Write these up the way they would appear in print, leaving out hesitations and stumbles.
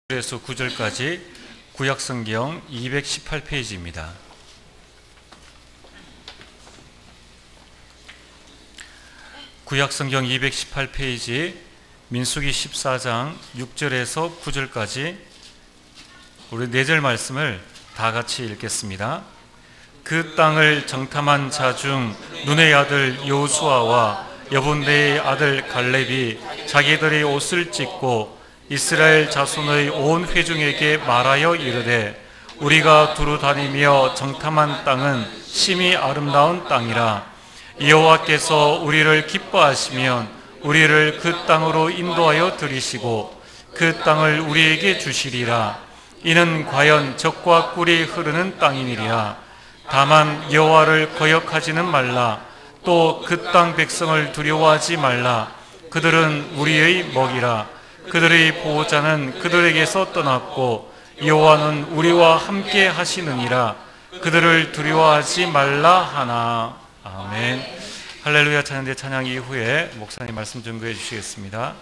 1절에서 9절까지 구약성경 218페이지입니다. 구약성경 218페이지 민수기 14장 6절에서 9절까지 우리 4절 말씀을 다 같이 읽겠습니다. 그 땅을 정탐한 자 중 눈의 아들 여호수아와 여분네의 아들 갈렙이 자기들의 옷을 찢고 이스라엘 자손의 온 회중에게 말하여 이르되 우리가 두루 다니며 정탐한 땅은 심히 아름다운 땅이라. 여호와께서 우리를 기뻐하시면 우리를 그 땅으로 인도하여 들이시고 그 땅을 우리에게 주시리라. 이는 과연 젖과 꿀이 흐르는 땅이니라. 다만 여호와를 거역하지는 말라. 또 그 땅 백성을 두려워하지 말라. 그들은 우리의 먹이라. 그들의 보호자는 그들에게서 떠났고 여호와는 우리와 함께 하시느니라. 그들을 두려워하지 말라 하나. 아멘. 할렐루야. 찬양대 찬양 이후에 목사님 말씀 증거해 주시겠습니다.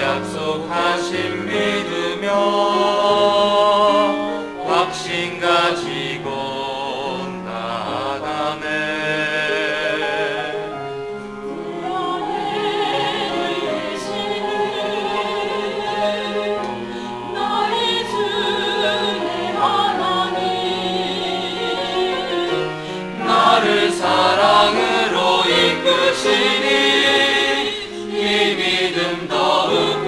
약속하신 믿으며 확신 가지고 나아가네. 나의 주의 하나님 나를 사랑으로 이끄시니 이 믿음 더욱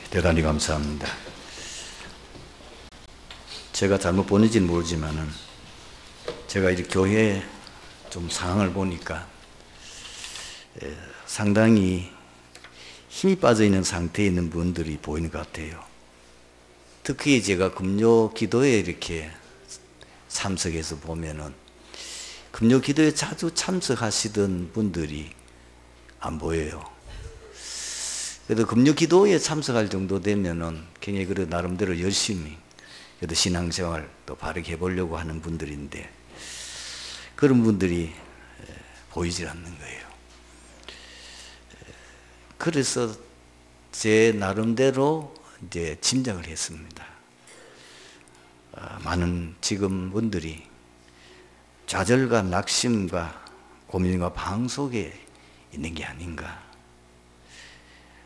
대단히 감사합니다. 제가 잘못 보는지는 모르지만은 제가 이 교회의 좀 상황을 보니까 상당히 힘이 빠져 있는 상태에 있는 분들이 보이는 것 같아요. 특히 제가 금요 기도에 이렇게 참석해서 보면은 금요 기도에 자주 참석하시던 분들이 안 보여요. 그래도 금요 기도에 참석할 정도 되면은 굉장히 그래도 나름대로 열심히 그래도 신앙생활 또 바르게 해보려고 하는 분들인데 그런 분들이 보이질 않는 거예요. 그래서 제 나름대로 이제 짐작을 했습니다. 많은 지금 분들이 좌절과 낙심과 고민과 방 속에 있는 게 아닌가.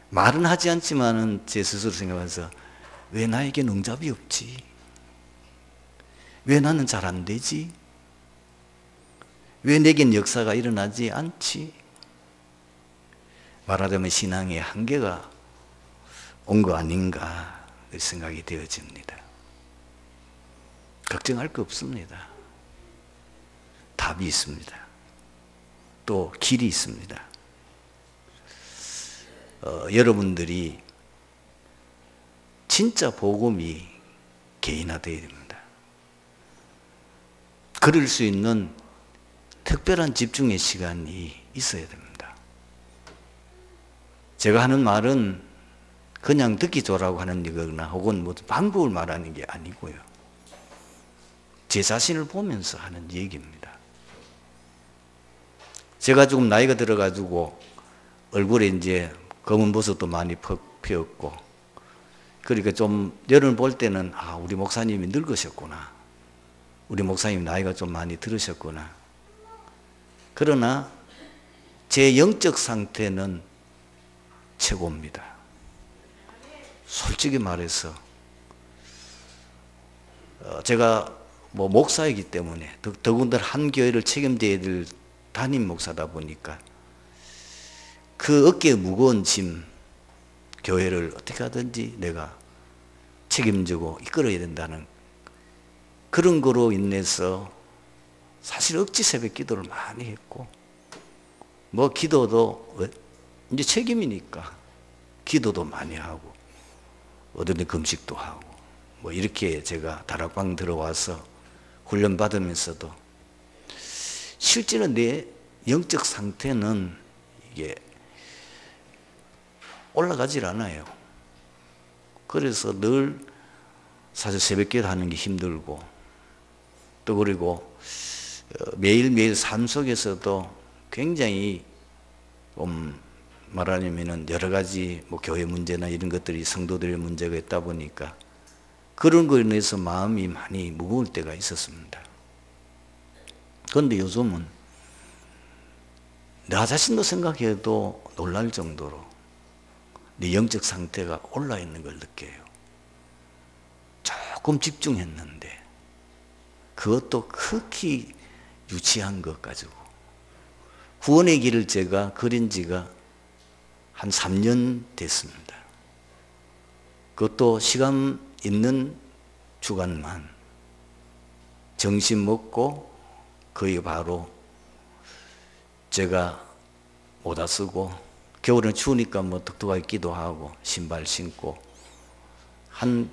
말은 하지 않지만은 제 스스로 생각해서 왜 나에게 응답이 없지? 왜 나는 잘 안 되지? 왜 내겐 역사가 일어나지 않지? 말하자면 신앙의 한계가 온 거 아닌가 생각이 되어집니다. 걱정할 거 없습니다. 답이 있습니다. 또 길이 있습니다. 여러분들이 진짜 복음이 개인화되어야 됩니다. 그럴 수 있는 특별한 집중의 시간이 있어야 됩니다. 제가 하는 말은 그냥 듣기 좋으라고 하는 거거나 혹은 뭐 방법을 말하는 게 아니고요. 제 자신을 보면서 하는 얘기입니다. 제가 조금 나이가 들어가지고 얼굴에 이제 검은 버섯도 많이 피었고 그러니까 좀 여러분 볼 때는 아 우리 목사님이 늙으셨구나. 우리 목사님 나이가 좀 많이 들으셨구나. 그러나 제 영적 상태는 최고입니다. 솔직히 말해서 제가 뭐 목사이기 때문에 더군다나 한 교회를 책임져야 될 담임 목사다 보니까 그 어깨에 무거운 짐 교회를 어떻게 하든지 내가 책임지고 이끌어야 된다는 그런 거로 인해서 사실 억지 새벽 기도를 많이 했고 뭐 기도도 이제 책임이니까 기도도 많이 하고 어떤 데 금식도 하고 뭐 이렇게 제가 다락방 들어와서 훈련 받으면서도 실제로 내 영적 상태는 이게 올라가질 않아요. 그래서 늘 사실 새벽기도 하는 게 힘들고 또 그리고 매일매일 삶 속에서도 굉장히 말하자면은 여러 가지 뭐 교회 문제나 이런 것들이 성도들의 문제가 있다 보니까 그런 거에 인해서 마음이 많이 무거울 때가 있었습니다. 그런데 요즘은 나 자신도 생각해도 놀랄 정도로 내 영적 상태가 올라 있는 걸 느껴요. 조금 집중했는데 그것도 극히 유치한 것 가지고 구원의 길을 제가 그린 지가 한 3년 됐습니다. 그것도 시간 있는 주간만 점심 먹고 거의 바로 제가 모자 쓰고 겨울은 추우니까 뭐 뚝뚝하게 기도하고 신발 신고 한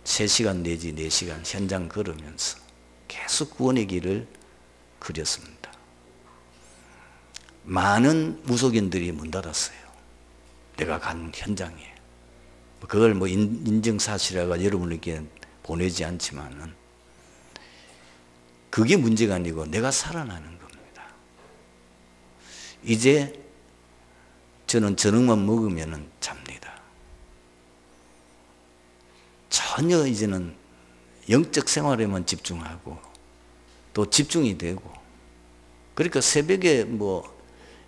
3시간 내지 4시간 현장 걸으면서 계속 구원의 길을 그렸습니다. 많은 무속인들이 문 닫았어요. 내가 간 현장에. 그걸 뭐 인정사실화가 여러분에게 보내지 않지만은 그게 문제가 아니고 내가 살아나는 겁니다. 이제 저는 저녁만 먹으면 잡니다. 전혀 이제는 영적 생활에만 집중하고 또 집중이 되고 그러니까 새벽에 뭐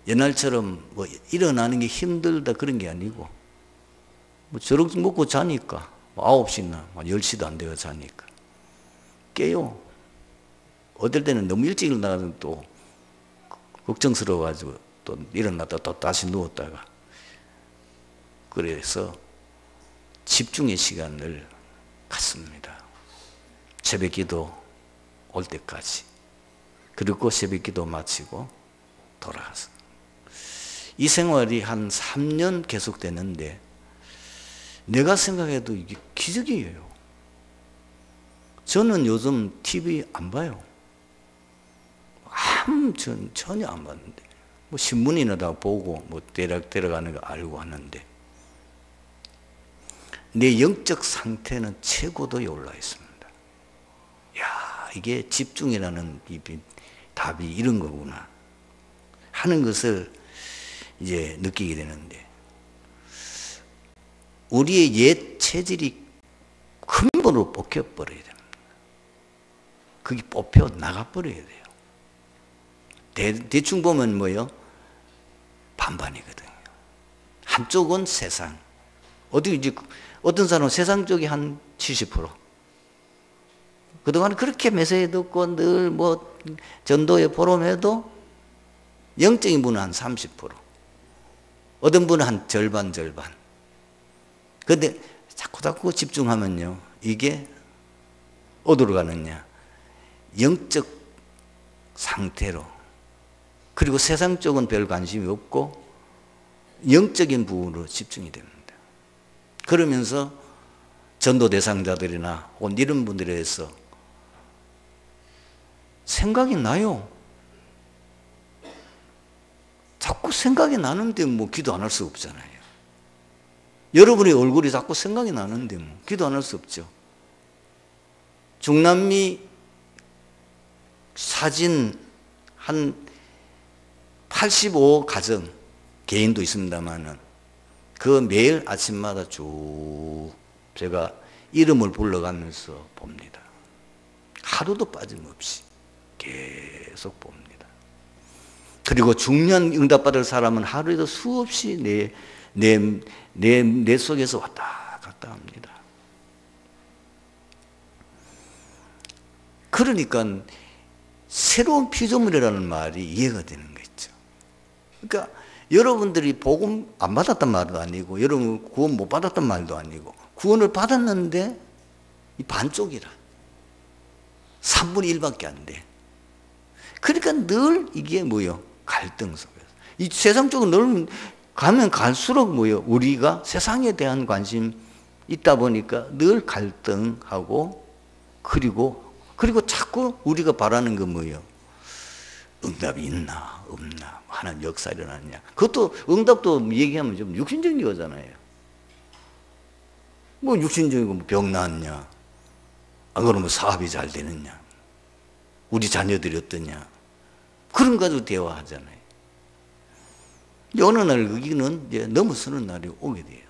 옛날처럼 뭐 일어나는 게 힘들다 그런 게 아니고 뭐 저녁 먹고 자니까 뭐 9시나 10시도 안 되어 자니까 깨요. 어떨 때는 너무 일찍 일어나면 또 걱정스러워가지고 또 일어났다 또 다시 누웠다가 그래서 집중의 시간을 갖습니다. 새벽 기도 올 때까지 그리고 새벽 기도 마치고 돌아가서 이 생활이 한 3년 계속되는데 내가 생각해도 이게 기적이에요. 저는 요즘 TV 안 봐요. 전혀 안 봤는데 뭐 신문이나 다 보고 뭐 대략 들어가는 거 알고 하는데 내 영적 상태는 최고도에 올라 있습니다. 야, 이게 집중이라는 답이 이런 거구나 하는 것을 이제 느끼게 되는데 우리의 옛 체질이 근본으로 뽑혀버려야 됩니다. 그게 뽑혀 나가버려야 돼요. 대충 보면 뭐요? 반반이거든요. 한쪽은 세상. 어떤 사람은 세상 쪽이 한 70%. 그동안 그렇게 메시지 듣고 늘 뭐 전도에 포럼해도 영적인 분은 한 30%. 어떤 분은 한 절반. 근데 자꾸 집중하면요. 이게 어디로 가느냐. 영적 상태로. 그리고 세상 쪽은 별 관심이 없고 영적인 부분으로 집중이 됩니다. 그러면서 전도 대상자들이나 혹은 이런 분들에 대해서 생각이 나요. 자꾸 생각이 나는데 뭐 기도 안 할 수 없잖아요. 여러분의 얼굴이 자꾸 생각이 나는데 뭐 기도 안 할 수 없죠. 중남미 사진 한 85가정 개인도 있습니다만은 그 매일 아침마다 쭉 제가 이름을 불러가면서 봅니다. 하루도 빠짐없이 계속 봅니다. 그리고 중요한 응답받을 사람은 하루에도 수없이 내 속에서 왔다 갔다 합니다. 그러니까 새로운 피조물이라는 말이 이해가 되는 거 있죠. 그러니까 여러분들이 복음 안 받았단 말도 아니고 여러분 구원 못 받았단 말도 아니고 구원을 받았는데 이 반쪽이라 3분의 1밖에 안 돼. 그러니까 늘 이게 뭐요? 갈등 속에서. 이 세상 쪽으로 늘 가면 갈수록 뭐요? 우리가 세상에 대한 관심 있다 보니까 늘 갈등하고 그리고 자꾸 우리가 바라는 건 뭐예요? 응답이 있나 없나 하나님 역사 일어났냐. 그것도 응답도 얘기하면 좀 육신적인 거잖아요. 뭐 육신적이고 뭐 병 나았냐, 안 그러면 사업이 잘 되느냐, 우리 자녀들이 어떠냐, 그런 거 가지고 대화하잖아요. 어느 날 거기는 이제 넘어서는 날이 오게 돼요.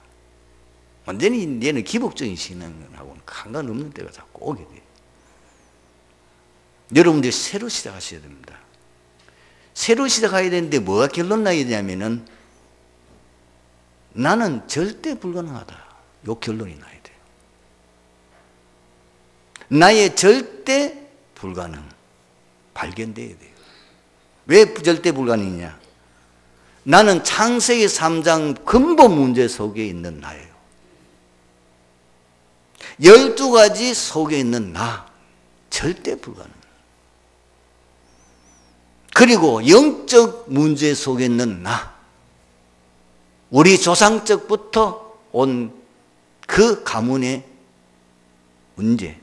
완전히 얘는 기복적인 신앙하고는 상관없는 때가 자꾸 오게 돼요. 여러분들이 새로 시작하셔야 됩니다. 새로 시작해야 되는데 뭐가 결론 나야 되냐면은 나는 절대 불가능하다. 요 결론이 나야 돼요. 나의 절대 불가능 발견돼야 돼요. 왜 절대 불가능이냐? 나는 창세기 3장 근본 문제 속에 있는 나예요. 12가지 속에 있는 나 절대 불가능. 그리고 영적 문제 속에 있는 나, 우리 조상적부터 온 그 가문의 문제,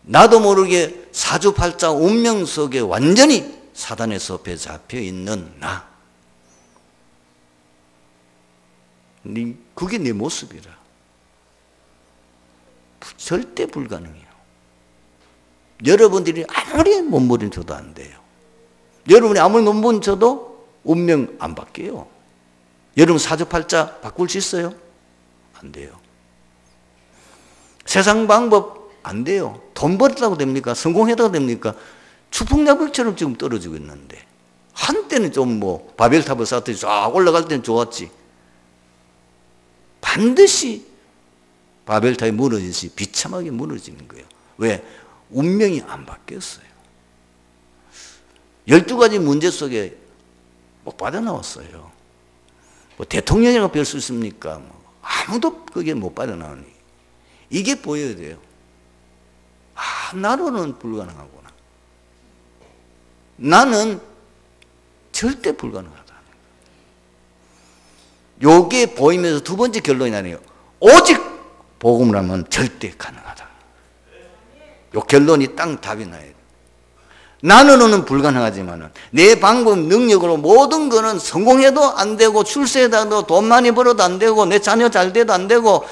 나도 모르게 사주팔자 운명 속에 완전히 사단의 섭에 잡혀 있는 나, 그게 내 모습이라 절대 불가능해요. 여러분들이 아무리 몸부림쳐도 안 돼요. 여러분이 아무리 몸부림쳐도 운명 안 바뀌어요. 여러분 사주팔자 바꿀 수 있어요? 안 돼요. 세상 방법 안 돼요. 돈 벌었다고 됩니까? 성공했다고 됩니까? 추풍야불처럼 지금 떨어지고 있는데, 한때는 좀 뭐 바벨탑을 쌓았더니 쫙 올라갈 때는 좋았지. 반드시 바벨탑이 무너지듯이 비참하게 무너지는 거예요. 왜? 운명이 안 바뀌었어요. 12가지 문제 속에 못 빠져나왔어요. 뭐 대통령이라고 별 수 있습니까? 아무도 그게 못 빠져나오니. 이게 보여야 돼요. 아, 나로는 불가능하구나. 나는 절대 불가능하다. 요게 보이면서 두 번째 결론이 나네요. 오직 복음을 하면 절대 가능하다. 요 결론이 딱 답이 나요. 나누는 불가능하지만 내 방법 능력으로 모든 거는 성공해도 안 되고 출세해도 돈 많이 벌어도 안 되고 내 자녀 잘 돼도 안 되고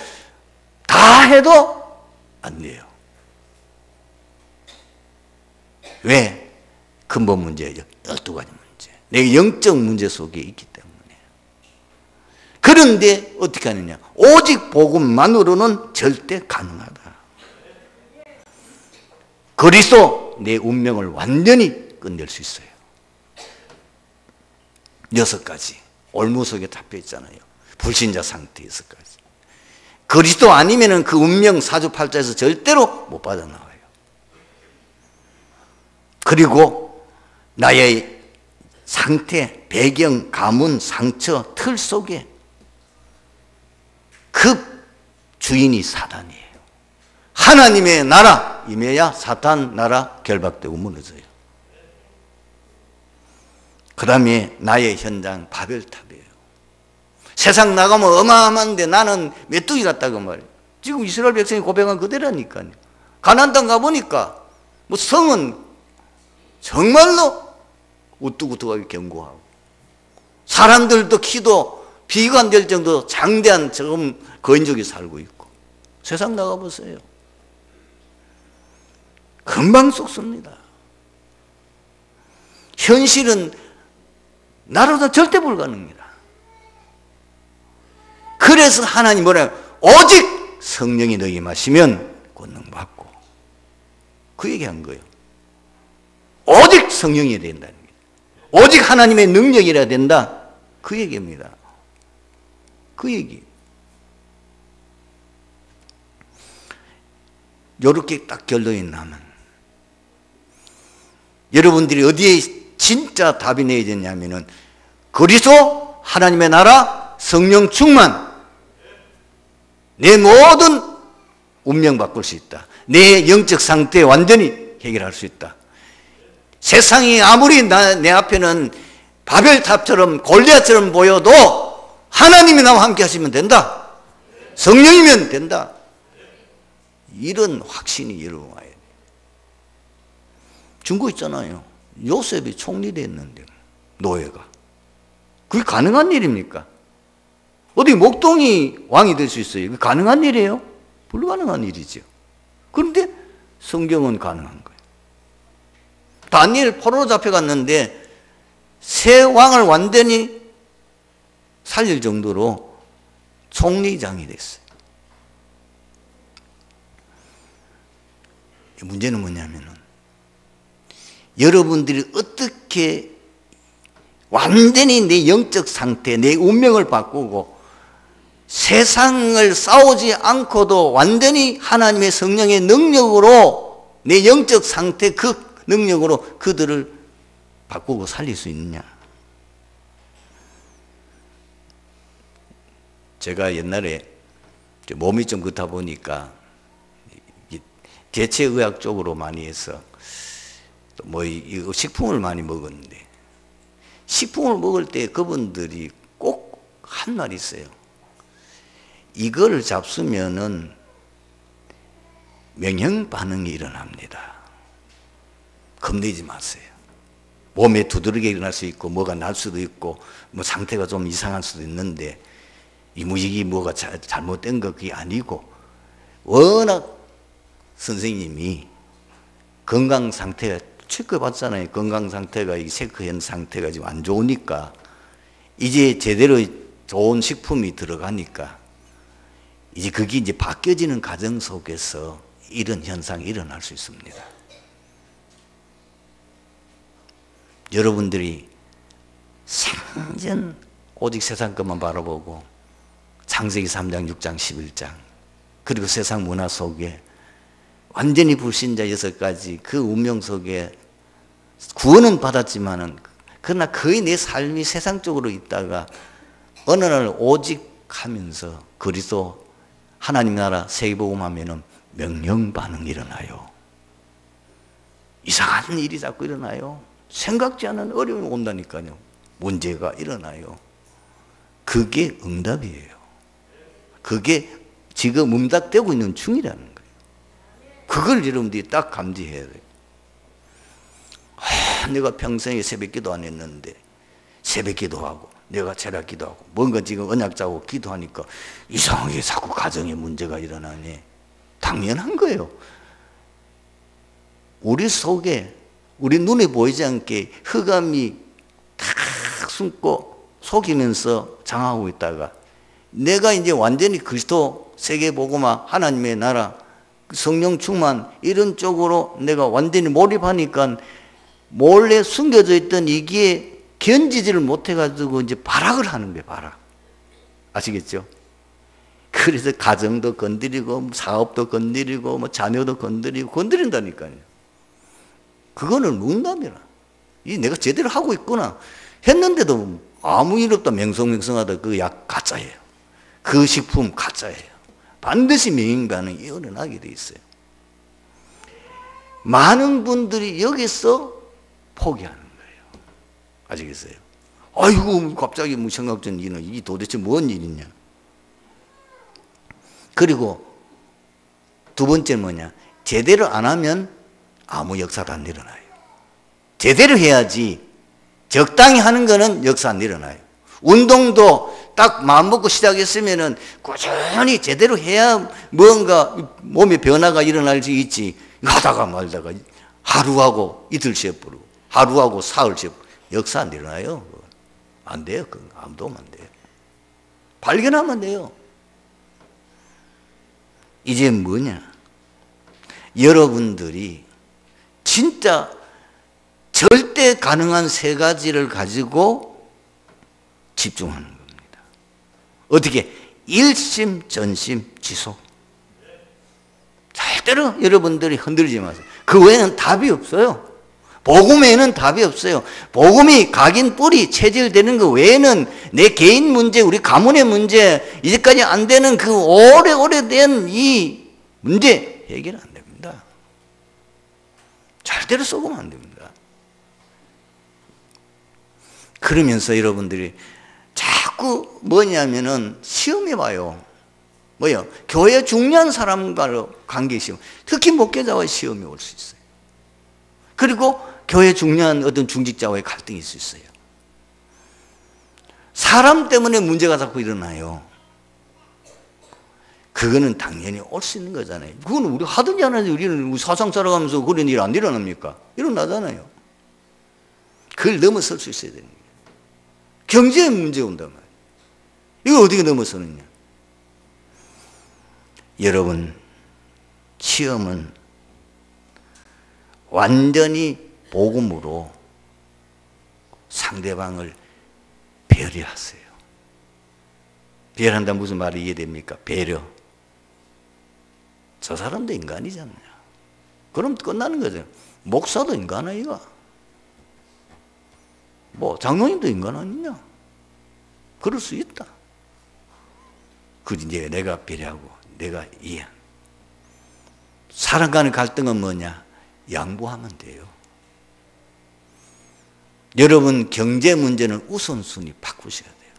다 해도 안 돼요. 왜? 근본 문제 12가지 문제. 내 영적 문제 속에 있기 때문에. 그런데 어떻게 하느냐? 오직 복음만으로는 절대 가능하다. 그리스도 내 운명을 완전히 끝낼 수 있어요. 6가지 올무 속에 잡혀 있잖아요. 불신자 상태 6가지. 그리스도 아니면은 그 운명 사주팔자에서 절대로 못 빠져나와요. 그리고 나의 상태, 배경, 가문, 상처, 틀 속에 그 주인이 사단이에요. 하나님의 나라 임해야 사탄 나라 결박되고 무너져요. 그 다음에 나의 현장 바벨탑이에요. 세상 나가면 어마어마한데 나는 메뚜기 같다고 말이에요. 지금 이스라엘 백성이 고백한 그대라니까요. 가나안 땅 가보니까 뭐 성은 정말로 우뚝우뚝하게 견고하고 사람들도 키도 비관될 정도로 장대한 조금 거인족이 살고 있고 세상 나가보세요. 금방 속습니다. 현실은 나로도 절대 불가능합니다. 그래서 하나님 뭐래요? 오직 성령이 너에게 마시면 권능받고 그 얘기한 거예요. 오직 성령이 된다는 거예요. 오직 하나님의 능력이라 된다. 그 얘기입니다. 그 얘기. 요렇게 딱 결론이 나면 여러분들이 어디에 진짜 답이 내어졌냐면은 그리스도 하나님의 나라 성령 충만 내 모든 운명 바꿀 수 있다. 내 영적 상태 완전히 해결할 수 있다. 세상이 아무리 내 앞에는 바벨탑처럼 골리앗처럼 보여도 하나님이 나와 함께 하시면 된다. 성령이면 된다. 이런 확신이 여러분 와야 돼요. 중국 있잖아요. 요셉이 총리 됐는데 노예가. 그게 가능한 일입니까? 어디 목동이 왕이 될 수 있어요? 그게 가능한 일이에요? 불가능한 일이죠. 그런데 성경은 가능한 거예요. 다니엘 포로로 잡혀갔는데 새 왕을 완전히 살릴 정도로 총리장이 됐어요. 문제는 뭐냐면은 여러분들이 어떻게 완전히 내 영적 상태, 내 운명을 바꾸고 세상을 싸우지 않고도 완전히 하나님의 성령의 능력으로 내 영적 상태 그 능력으로 그들을 바꾸고 살릴 수 있느냐. 제가 옛날에 몸이 좀 그렇다 보니까 대체의학 쪽으로 많이 해서 뭐 이거 식품을 많이 먹었는데 식품을 먹을 때 그분들이 꼭 한 말이 있어요. 이걸 잡수면은 명형 반응이 일어납니다. 겁내지 마세요. 몸에 두드러기 일어날 수 있고 뭐가 날 수도 있고 뭐 상태가 좀 이상할 수도 있는데 이게 뭐가 잘못된 것이 아니고 워낙 선생님이 건강 상태가 체크해 봤잖아요. 건강 상태가 이 체크한 상태가 지금 안 좋으니까 이제 제대로 좋은 식품이 들어가니까 이제 그게 이제 바뀌어지는 과정 속에서 이런 현상이 일어날 수 있습니다. 여러분들이 생전 오직 세상 것만 바라보고 창세기 3장, 6장, 11장 그리고 세상 문화 속에 완전히 불신자 6가지 그 운명 속에 구원은 받았지만은 그러나 거의 내 삶이 세상 쪽으로 있다가 어느 날 오직 하면서 그리스도 하나님 나라 세계복음 하면은 명령 반응이 일어나요. 이상한 일이 자꾸 일어나요. 생각지 않은 어려움이 온다니까요. 문제가 일어나요. 그게 응답이에요. 그게 지금 응답되고 있는 중이라는 거예요. 그걸 여러분들이 딱 감지해야 돼요. 내가 평생에 새벽 기도 안 했는데 새벽 기도하고 내가 새벽 기도하고 뭔가 지금 언약 짜고 기도하니까 이상하게 자꾸 가정에 문제가 일어나네. 당연한 거예요. 우리 속에 우리 눈에 보이지 않게 흑암이 탁 숨고 속이면서 장하고 있다가 내가 이제 완전히 그리스도 세계복음화 하나님의 나라 성령 충만 이런 쪽으로 내가 완전히 몰입하니까 몰래 숨겨져 있던 이게 견디지를 못해가지고 이제 발악을 하는 거예요. 발악. 아시겠죠? 그래서 가정도 건드리고 사업도 건드리고 뭐 자녀도 건드리고 건드린다니까요. 그거는 응답이라. 이 내가 제대로 하고 있구나 했는데도 아무 일 없다 맹성맹성하다 그 약 가짜예요. 그 식품 가짜예요. 반드시 명인반응이 일어나게 돼 있어요. 많은 분들이 여기서 포기하는 거예요. 아시겠어요? 아이고 갑자기 뭐 생각전 일은 이 도대체 뭔 일이냐. 그리고 두 번째는 뭐냐, 제대로 안 하면 아무 역사도 안 일어나요. 제대로 해야지. 적당히 하는 거는 역사 안 일어나요. 운동도 딱 마음먹고 시작했으면은 꾸준히 제대로 해야 뭔가 몸에 변화가 일어날 수 있지. 하다가 말다가 하루하고 이틀 쉬어버리고 하루하고 사흘 쉬어버리고 역사 안 일어나요. 안 돼요. 그건 아무도 하면 안 돼요. 발견하면 돼요. 이제 뭐냐, 여러분들이 진짜 절대 가능한 세 가지를 가지고 집중하는 겁니다. 어떻게? 일심, 전심, 지속. 절대로 여러분들이 흔들리지 마세요. 그 외에는 답이 없어요. 복음 외에는 답이 없어요. 복음이 각인 뿌리 체질되는 것 외에는 내 개인 문제, 우리 가문의 문제, 이제까지 안 되는 그 오래된 이 문제 해결 안 됩니다. 절대로 썩으면 안 됩니다. 그러면서 여러분들이 자꾸 뭐냐면은 시험해 봐요. 뭐요? 교회 중요한 사람과의 관계 시험, 특히 목회자와의 시험이 올 수 있어요. 그리고 교회 중요한 어떤 중직자와의 갈등이 있을 수 있어요. 사람 때문에 문제가 자꾸 일어나요. 그거는 당연히 올 수 있는 거잖아요. 그건 우리 하든지 안 하든지 우리는 사상 살아가면서 그런 일 안 일어납니까? 일어나잖아요. 그걸 넘어설 수 있어야 되는 거예요. 경제에 문제 온단 말이에요. 이걸 어떻게 넘어서느냐? 여러분, 시험은 완전히 복음으로 상대방을 배려하세요. 배려한다 무슨 말이 이해됩니까? 배려. 저 사람도 인간이잖아요. 그럼 끝나는 거죠. 목사도 인간 아이가? 뭐 장로님도 인간 아니냐? 그럴 수 있다. 그 이제 내가 배려하고 내가 이해. 사람 간의 갈등은 뭐냐? 양보하면 돼요. 여러분 경제 문제는 우선순위 바꾸셔야 돼요.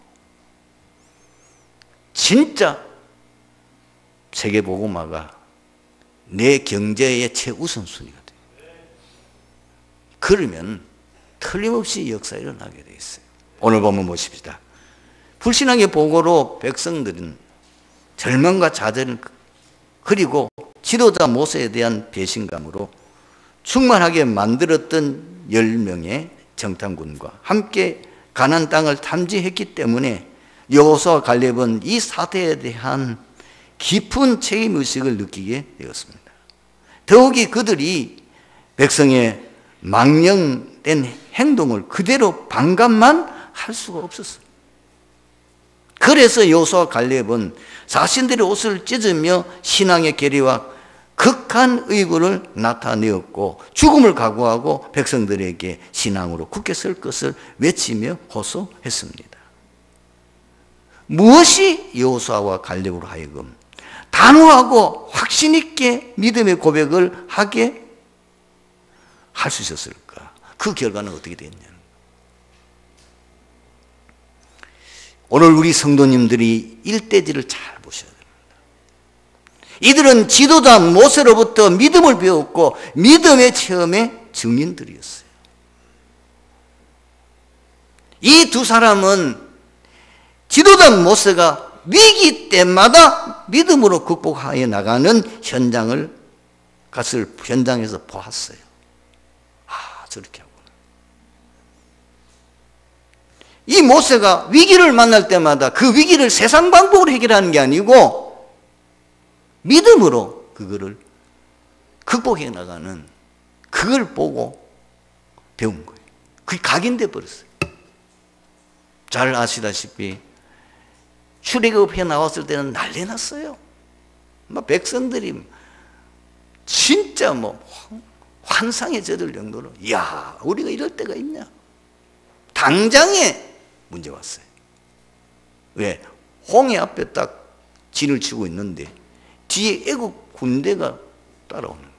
진짜 세계복음화가 내 경제의 최우선순위가 돼요. 그러면 틀림없이 역사가 일어나게 돼 있어요. 오늘 본문 보십시다. 불신앙의 보고로 백성들은 절망과 좌절 그리고 지도자 모세에 대한 배신감으로 충만하게 만들었던 10명의 정탐군과 함께 가나안 땅을 탐지했기 때문에 여호수아와 갈렙은 이 사태에 대한 깊은 책임의식을 느끼게 되었습니다. 더욱이 그들이 백성의 망령된 행동을 그대로 반감만 할 수가 없었어요. 그래서 여호수아와 갈렙은 자신들의 옷을 찢으며 신앙의 계리와 극한 의구를 나타내었고 죽음을 각오하고 백성들에게 신앙으로 굳게 설 것을 외치며 호소했습니다. 무엇이 여호수아와 갈렙으로 하여금 단호하고 확신 있게 믿음의 고백을 하게 할 수 있었을까? 그 결과는 어떻게 됐냐? 오늘 우리 성도님들이 일대지를 잘 보셔야 됩니다. 이들은 지도자 모세로부터 믿음을 배웠고 믿음의 체험의 증인들이었어요. 이 두 사람은 지도자 모세가 위기 때마다 믿음으로 극복하여 나가는 현장에서 보았어요. 저렇게 하고. 이 모세가 위기를 만날 때마다 그 위기를 세상 방법으로 해결하는 게 아니고 믿음으로 그거를 극복해 나가는 그걸 보고 배운 거예요. 그게 각인돼 버렸어요. 잘 아시다시피 출애굽해 나왔을 때는 난리 났어요. 백성들이 진짜 환상에 젖을 정도로 이야 우리가 이럴 때가 있냐. 당장에 문제 왔어요. 왜? 홍해 앞에 딱 진을 치고 있는데 뒤에 애국 군대가 따라오는 거예요.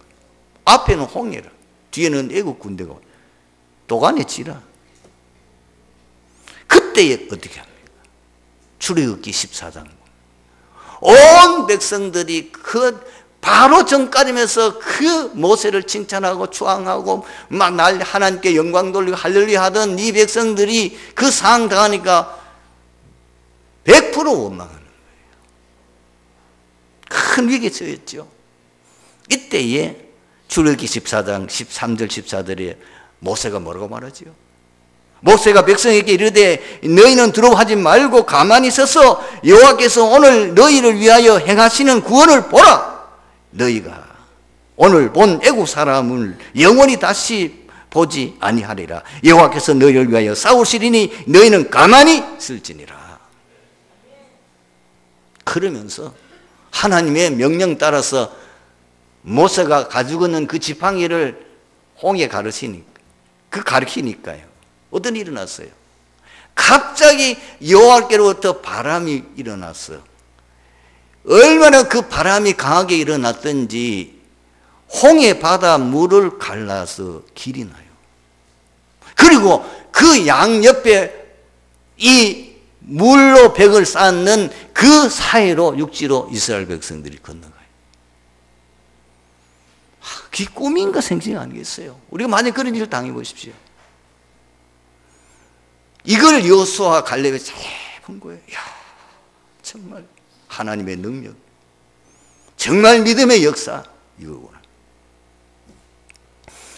앞에는 홍해라, 뒤에는 애국 군대가 도간에 치라. 그때에 어떻게 합니까? 출애굽기 14장 온 백성들이 바로 정가리면서 그 모세를 칭찬하고 추앙하고 막 하나님께 영광 돌리고 할렐루야 하던 이 백성들이 그 상황 당하니까 100% 원망하는 거예요. 큰 위기에 처했죠. 이때에 출애굽기 14장 13절 14절에 모세가 뭐라고 말하지요? 모세가 백성에게 이르되 너희는 두려워하지 말고 가만히 서서 여호와께서 오늘 너희를 위하여 행하시는 구원을 보라. 너희가 오늘 본 애국 사람을 영원히 다시 보지 아니하리라. 여호와께서 너희를 위하여 싸우시리니 너희는 가만히 있을지니라. 그러면서 하나님의 명령 따라서 모세가 가지고 있는 그 지팡이를 홍해 가르치니까요. 어떤 일이 일어났어요? 갑자기 여호와께로부터 바람이 일어났어요. 얼마나 그 바람이 강하게 일어났던지 홍해 바다 물을 갈라서 길이 나요. 그리고 그 양옆에 이 물로 벽을 쌓는 그 사이로 육지로 이스라엘 백성들이 건너가요. 그게 꿈인가 생각이 아니겠어요? 우리가 만약 그런 일을 당해보십시오. 이걸 여호수아와 갈렙이 잘 본 거예요. 이야, 정말 하나님의 능력, 정말 믿음의 역사 이거구나.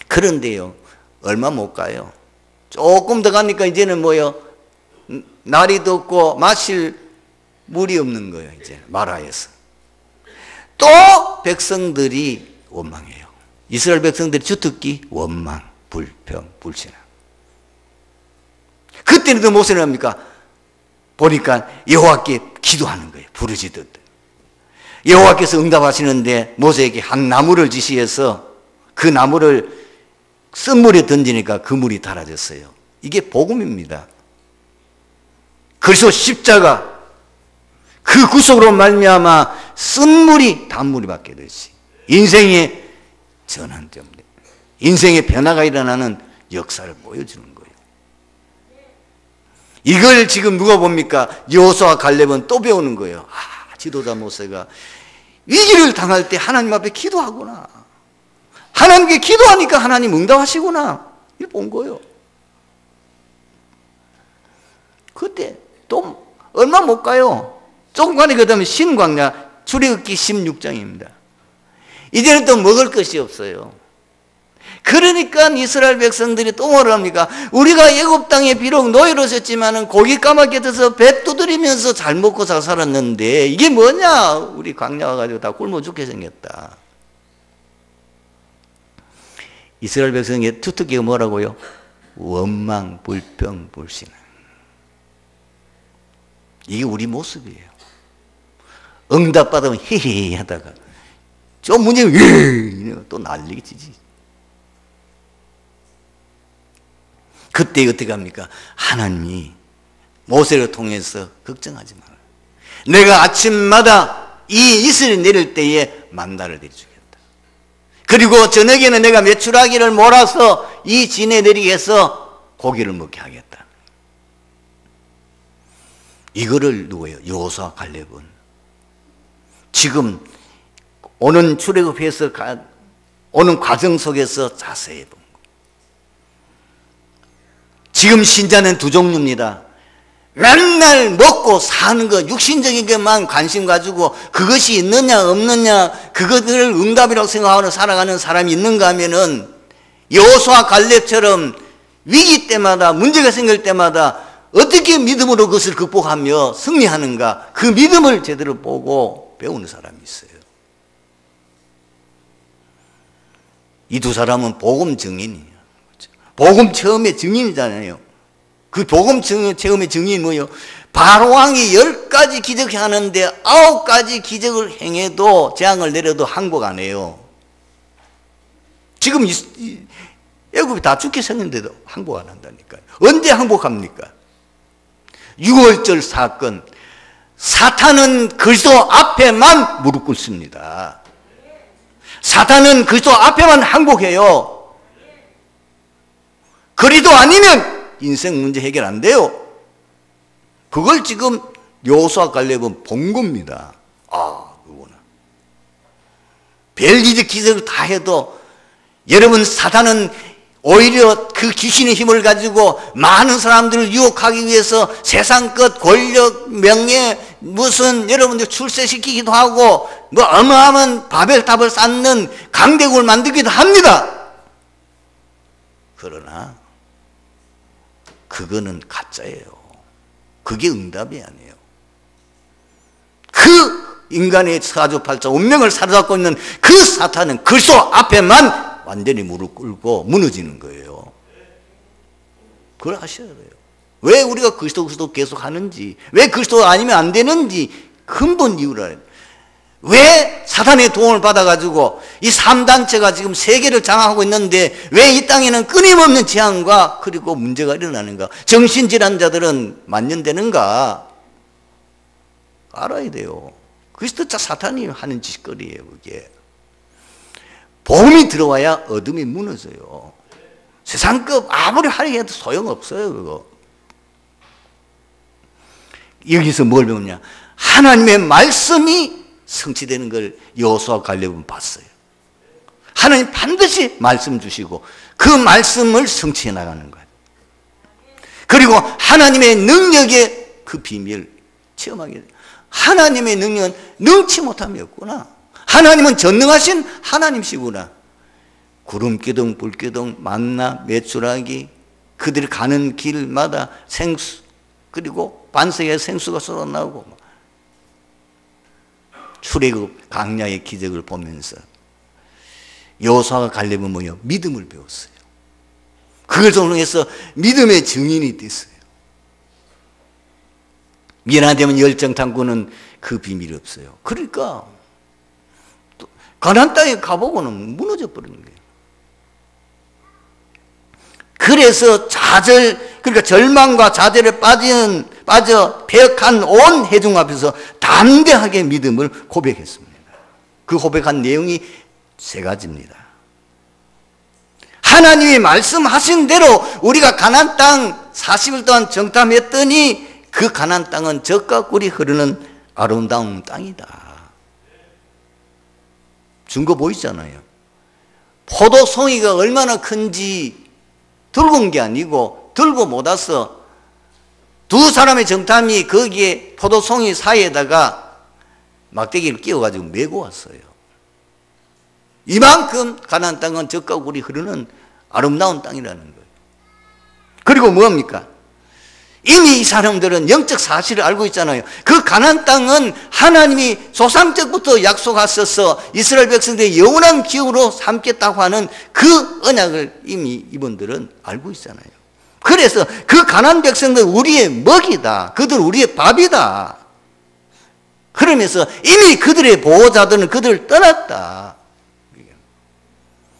그런데요, 얼마 못 가요. 조금 더 가니까 이제는 뭐요? 날이 덥고 마실 물이 없는 거예요. 이제 마라에서 또 백성들이 원망해요. 이스라엘 백성들이 주특기 원망, 불평, 불신앙. 그때는 또 모세는 합니까? 보니까 여호와께 기도하는 거예요. 부르짖듯. 여호와께서 응답하시는데 모세에게 한 나무를 지시해서 그 나무를 쓴 물에 던지니까 그 물이 달아졌어요. 이게 복음입니다. 그래서 십자가 그 구속으로 말미암아 쓴 물이 단물이 바뀌듯이 인생의 전환점, 인생의 변화가 일어나는 역사를 보여주는 거예요. 이걸 지금 누가 봅니까? 여호수아와 갈렙은 또 배우는 거예요. 지도자 모세가 위기를 당할 때 하나님 앞에 기도하구나. 하나님께 기도하니까 하나님 응답하시구나. 이걸 본 거예요. 그때 또 얼마 못 가요. 조금 가니까 그다음에 신광야 출애굽기 16장입니다. 이제는 또 먹을 것이 없어요. 그러니까 이스라엘 백성들이 또 뭐를 합니까? 우리가 애굽 땅에 비록 노예로 섰지만은 고기 까맣게 떠서 배 두드리면서 잘 먹고 잘 살았는데 이게 뭐냐? 우리 광야 와가지고 다 굶어 죽게 생겼다. 이스라엘 백성의 투특기가 뭐라고요? 원망, 불평, 불신앙. 이게 우리 모습이에요. 응답받으면 헤헤 하다가 좀 문제 또 난리가 지지. 그때 어떻게 합니까? 하나님이 모세를 통해서 걱정하지 마라. 내가 아침마다 이 이슬이 내릴 때에 만나를 내려주겠다. 그리고 저녁에는 내가 메추라기를 몰아서 이 진에 내리게 해서 고기를 먹게 하겠다. 이거를 누구예요? 여호수아 갈렙은 지금 오는 출애굽해서 오는 과정 속에서 자세히 본 거. 지금 신자는 두 종류입니다. 맨날 먹고 사는 거, 육신적인 것만 관심 가지고 그것이 있느냐 없느냐 그것을 응답이라고 생각하고 살아가는 사람이 있는가 하면은 여호수아 갈렙처럼 위기 때마다 문제가 생길 때마다 어떻게 믿음으로 그것을 극복하며 승리하는가 그 믿음을 제대로 보고 배우는 사람이 있어요. 이 두 사람은 복음 증인이에요. 복음 체험의 증인이잖아요. 그 복음 체험의 증인이 뭐예요? 바로왕이 10가지 기적을 하는데 9가지 기적을 행해도 재앙을 내려도 항복 안 해요. 지금 애굽이 다 죽게 생겼는데도 항복 안 한다니까요. 언제 항복합니까? 6월절 사건. 사탄은 그리스도 앞에만 무릎 꿇습니다. 사탄은 그리스도 앞에만 항복해요. 그리도 아니면 인생 문제 해결 안 돼요. 그걸 지금 여호수아 갈렙은 본 겁니다. 그거는 별일의 기적을 다 해도 여러분 사탄은 오히려 그 귀신의 힘을 가지고 많은 사람들을 유혹하기 위해서 세상 것, 권력, 명예, 무슨 여러분들 출세시키기도 하고 뭐 어마어마한 바벨탑을 쌓는 강대국을 만들기도 합니다. 그러나 그거는 가짜예요. 그게 응답이 아니에요. 그 인간의 사주팔자 운명을 사로잡고 있는 그 사탄은 그리스도 앞에만 완전히 무릎 꿇고 무너지는 거예요. 그걸 하셔야 돼요. 왜 우리가 그리스도 계속 하는지, 왜 그리스도 아니면 안 되는지 근본 이유를 왜 사탄의 도움을 받아가지고 이 3단체가 지금 세계를 장악하고 있는데 왜 이 땅에는 끊임없는 재앙과 그리고 문제가 일어나는가? 정신질환자들은 만연되는가? 알아야 돼요. 그리스도자 사탄이 하는 짓거리예요, 그게. 복음이 들어와야 어둠이 무너져요. 세상급 아무리 하려고 해도 소용없어요, 그거. 여기서 뭘 배우냐? 하나님의 말씀이 성취되는 걸 여호수아 갈렙은 봤어요. 하나님 반드시 말씀 주시고 그 말씀을 성취해 나가는 거예요. 그리고 하나님의 능력의 그 비밀 체험하게 돼요. 하나님의 능력은 능치 못함이 없구나. 하나님은 전능하신 하나님이시구나. 구름기둥, 불기둥, 만나, 메추라기, 그들이 가는 길마다 생수, 그리고 반석에 생수가 쏟아나오고 출애굽 강야의 기적을 보면서 여호수아가 갈렙은 뭐예요? 믿음을 배웠어요. 그걸 통해서 믿음의 증인이 됐어요. 미안하다면 열정탐구는 그 비밀이 없어요. 그러니까 가나안 땅에 가보고는 무너져 버리는 거예요. 그래서 그러니까 절망과 좌절에 빠져 패역한 온 회중 앞에서 담대하게 믿음을 고백했습니다. 그 고백한 내용이 3가지입니다. 하나님이 말씀하신 대로 우리가 가나안 땅 40일 동안 정탐했더니 그 가나안 땅은 젖과 꿀이 흐르는 아름다운 땅이다. 증거 보이잖아요. 포도송이가 얼마나 큰지 들고 온 게 아니고 들고 못 와서 두 사람의 정탐이 거기에 포도송이 사이에다가 막대기를 끼워가지고 메고 왔어요. 이만큼 가나안 땅은 젖과 꿀이 흐르는 아름다운 땅이라는 거예요. 그리고 뭡니까? 이미 이 사람들은 영적 사실을 알고 있잖아요. 그 가나안 땅은 하나님이 조상 때부터 약속하셔서 이스라엘 백성들의 영원한 기업으로 삼겠다고 하는 그 언약을 이미 이분들은 알고 있잖아요. 그래서 그 가나안 백성들 우리의 먹이다. 그들 우리의 밥이다. 그러면서 이미 그들의 보호자들은 그들을 떠났다.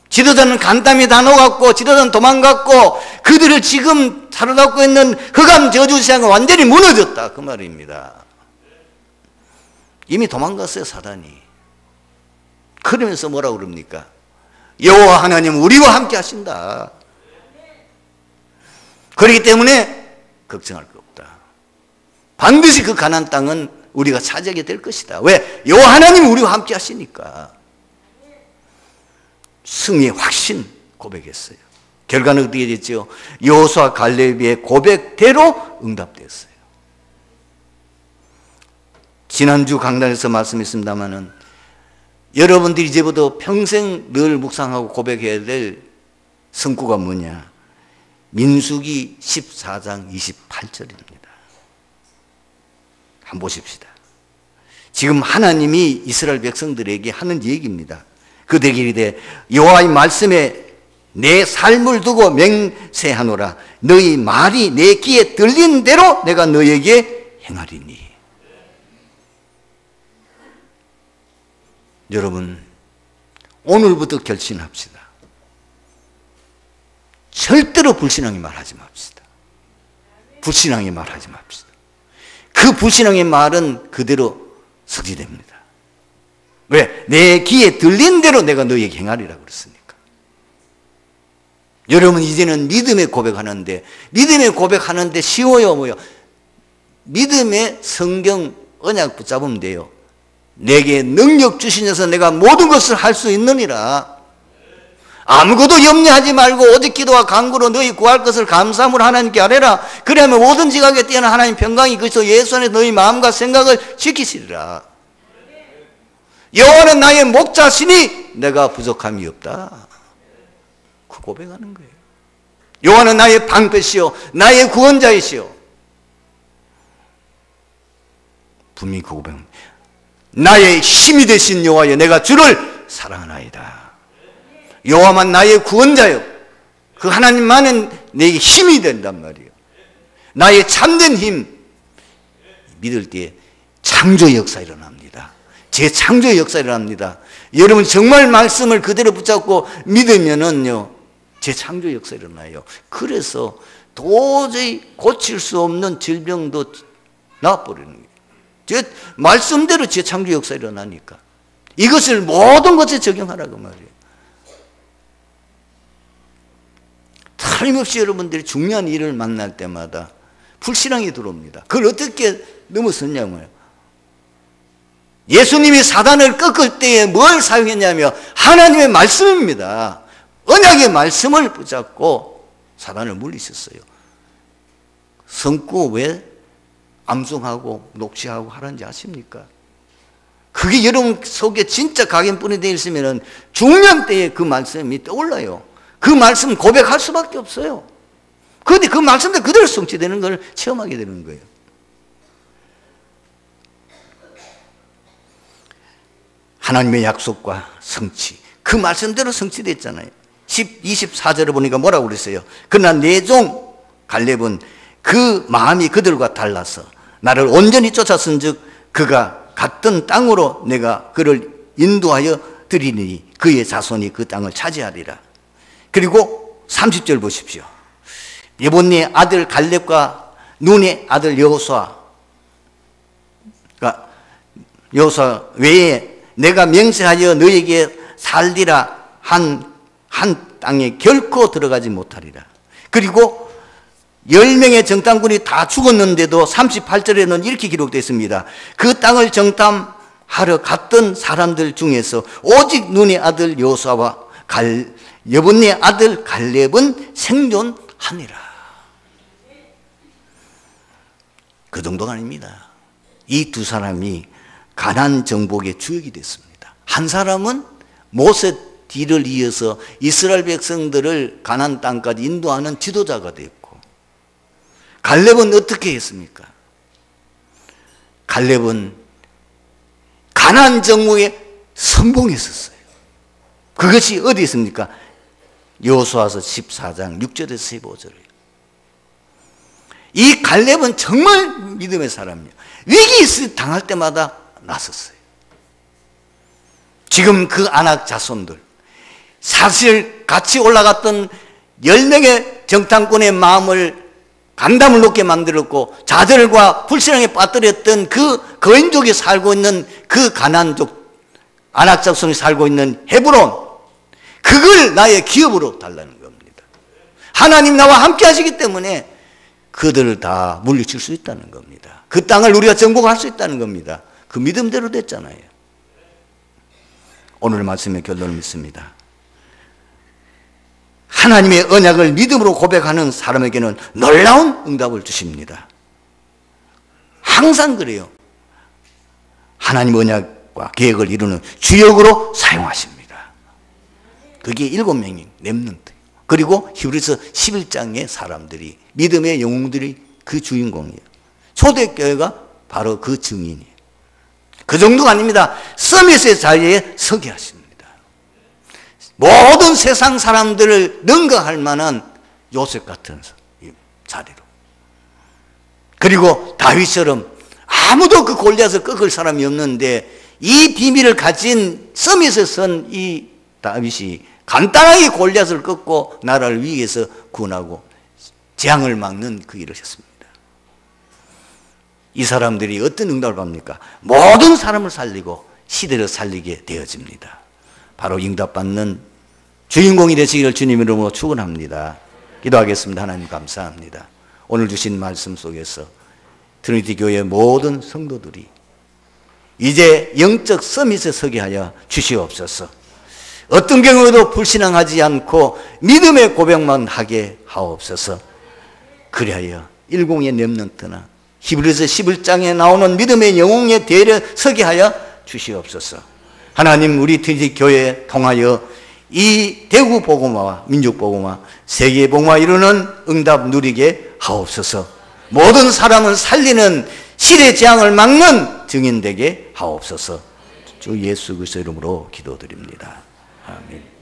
지도자는 간담이 다 녹았고 지도자는 도망갔고 그들을 지금 사로잡고 있는 흑암 저주 세상은 완전히 무너졌다. 그 말입니다. 이미 도망갔어요, 사단이. 그러면서 뭐라고 그럽니까? 여호와 하나님 우리와 함께 하신다. 그렇기 때문에 걱정할 거 없다. 반드시 그 가나안 땅은 우리가 차지하게 될 것이다. 왜? 여호와 하나님이 우리와 함께 하시니까. 승리의 확신 고백했어요. 결과는 어떻게 됐죠? 여호수아 갈렙의 고백대로 응답됐어요. 지난주 강단에서 말씀했습니다마는 여러분들이 이제부터 평생 늘 묵상하고 고백해야 될 성구가 뭐냐? 민수기 14장 28절입니다. 한번 보십시다. 지금 하나님이 이스라엘 백성들에게 하는 얘기입니다. 그들에게 이르되 여호와의 말씀에 내 삶을 두고 맹세하노라. 너희 말이 내 귀에 들린 대로 내가 너에게 행하리니. 여러분, 오늘부터 결심합시다. 절대로 불신앙의 말하지 맙시다. 불신앙의 말하지 맙시다. 그 불신앙의 말은 그대로 성취됩니다. 왜? 내 귀에 들린 대로 내가 너에게 행하리라 그랬으니까. 여러분, 이제는 믿음의 고백하는데, 믿음의 고백하는데 쉬워요, 뭐요? 믿음의 성경 언약 붙잡으면 돼요. 내게 능력 주시면서 내가 모든 것을 할 수 있느니라. 아무것도 염려하지 말고 오직 기도와 간구로 너희 구할 것을 감사함으로 하나님께 아뢰라. 그러면 모든 지각에 뛰어난 하나님 평강이 그리스도 예수 안에 너희 마음과 생각을 지키시리라. 여호와는 나의 목자시니 내가 부족함이 없다. 그 고백하는 거예요. 여호와는 나의 방패시요 나의 구원자이시요. 분명히 그 고백합니다. 나의 힘이 되신 여호와여 내가 주를 사랑하나이다. 여호와만 나의 구원자요. 그 하나님만은 내게 힘이 된단 말이에요. 나의 참된 힘. 믿을 때 창조의 역사 일어납니다. 재창조의 역사 일어납니다. 여러분 정말 말씀을 그대로 붙잡고 믿으면은요 재창조의 역사 일어나요. 그래서 도저히 고칠 수 없는 질병도 나와버리는 거예요. 제 말씀대로 재창조 역사 일어나니까 이것을 모든 것에 적용하라고 말이에요. 틀림없이 여러분들이 중요한 일을 만날 때마다 불신앙이 들어옵니다. 그걸 어떻게 넘어섰냐고요. 예수님이 사단을 꺾을 때에 뭘 사용했냐면 하나님의 말씀입니다. 언약의 말씀을 붙잡고 사단을 물리셨어요. 성구 왜 암송하고 녹취하고 하는지 아십니까? 그게 여러분 속에 진짜 각인뿐이 되어 있으면 중년 때에 그 말씀이 떠올라요. 그 말씀 고백할 수밖에 없어요. 그런데 그 말씀들 그대로 성취되는 걸 체험하게 되는 거예요. 하나님의 약속과 성취, 그 말씀대로 성취됐잖아요. 24절을 보니까 뭐라고 그랬어요? 그러나 내 종 갈렙은 그 마음이 그들과 달라서 나를 온전히 쫓았은즉 그가 갔던 땅으로 내가 그를 인도하여 드리니 그의 자손이 그 땅을 차지하리라. 그리고 30절 보십시오. 예본의 아들 갈렙과 눈의 아들 여호수아, 그러니까 여호수아 외에 내가 맹세하여 너에게 살리라 한 땅에 결코 들어가지 못하리라. 그리고 10명의 정탐꾼이 다 죽었는데도 38절에는 이렇게 기록되어 있습니다. 그 땅을 정탐하러 갔던 사람들 중에서 오직 눈의 아들 여호수아와 여분의 아들 갈렙은 생존하니라. 그 정도가 아닙니다. 이 두 사람이 가나안 정복의 주역이 됐습니다. 한 사람은 모세 뒤를 이어서 이스라엘 백성들을 가나안 땅까지 인도하는 지도자가 됐고, 갈렙은 어떻게 했습니까? 갈렙은 가나안 정복에 성공했었어요. 그것이 어디 있습니까? 여호수아서 14장 6절에서 15절이에요. 이 갈렙은 정말 믿음의 사람이에요. 위기 당할 때마다 나섰어요. 지금 그 아낙 자손들, 사실 같이 올라갔던 10명의 정탐꾼의 마음을 간담을 놓게 만들었고 좌절과 불신앙에 빠뜨렸던 그 거인족이 살고 있는 그 가나안족 아낙 자손이 살고 있는 헤브론, 그걸 나의 기업으로 달라는 겁니다. 하나님 나와 함께 하시기 때문에 그들을 다 물리칠 수 있다는 겁니다. 그 땅을 우리가 정복할 수 있다는 겁니다. 그 믿음대로 됐잖아요. 오늘 말씀의 결론을 믿습니다. 하나님의 언약을 믿음으로 고백하는 사람에게는 놀라운 응답을 주십니다. 항상 그래요. 하나님 언약과 계획을 이루는 주역으로 사용하십니다. 그게 7명이 렘넌트. 그리고 히브리서 11장의 사람들이, 믿음의 영웅들이 그 주인공이에요. 초대교회가 바로 그 증인이에요. 그 정도가 아닙니다. 서밋의 자리에 서게 하십니다. 모든 세상 사람들을 능가할 만한 요셉 같은 자리로. 그리고 다윗처럼 아무도 그 골리앗을 꺾을 사람이 없는데 이 비밀을 가진 서밋에 선 이 다윗이 간단하게 골리앗을 꺾고 나라를 위기에서 구원하고 재앙을 막는 그 일을 했습니다. 이 사람들이 어떤 응답을 받습니까? 모든 사람을 살리고 시대를 살리게 되어집니다. 바로 응답받는 주인공이 되시기를 주님 이름으로 축원합니다. 기도하겠습니다. 하나님 감사합니다. 오늘 주신 말씀 속에서 트리니티 교회의 모든 성도들이 이제 영적 서밋에 서게 하여 주시옵소서. 어떤 경우에도 불신앙하지 않고 믿음의 고백만 하게 하옵소서. 그리하여 10의 렘넌트나 히브리서 11장에 나오는 믿음의 영웅의 대열에 서게 하여 주시옵소서. 하나님, 우리 트리니티 교회에 통하여 이 대구 복음화와 민족 복음화, 세계 복음화 이루는 응답 누리게 하옵소서. 모든 사람을 살리는 시대 재앙을 막는 증인 되게 하옵소서. 주 예수 그리스도 이름으로 기도드립니다. 아멘.